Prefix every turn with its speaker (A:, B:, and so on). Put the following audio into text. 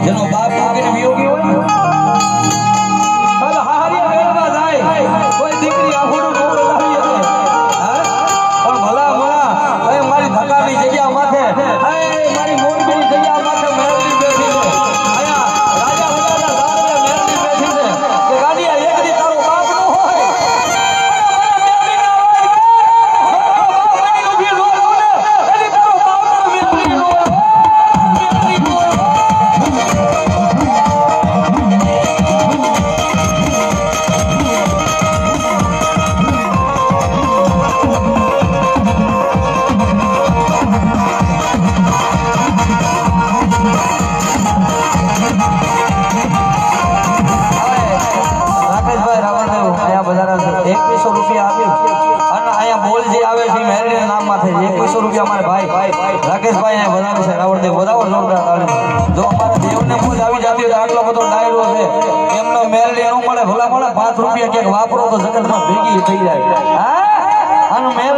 A: જેનો બાપ મૂકીને વિયોગી હોય ચાલ હારી વેરવા જાય કોઈ દીકરી આહુડું નો બોલાવી હશે પણ ભલા ભલા એ મારી ધકાની જગ્યા માથે એ મારી મોરબીની જગ્યા માથે મેરડી બેઠી છે આયા રાજા વડાના ધારે મેરડી બેઠી છે કે ગાડીયા એક દી તારો બાપ નો હોય રાકેશભાઈ ને વધારે છે રાવણદેવ વધારે જોરદાર તાળી જો અમારા દેવને મોજ આવી જાતી હોય આટલો બધો ડાયરો છે એમનો મેરડી ન મળે ભલા ભલા 5 રૂપિયા ક્યાંક વાપરો તો જગતમાં ભેગી થઈ જાય હા આનો મેર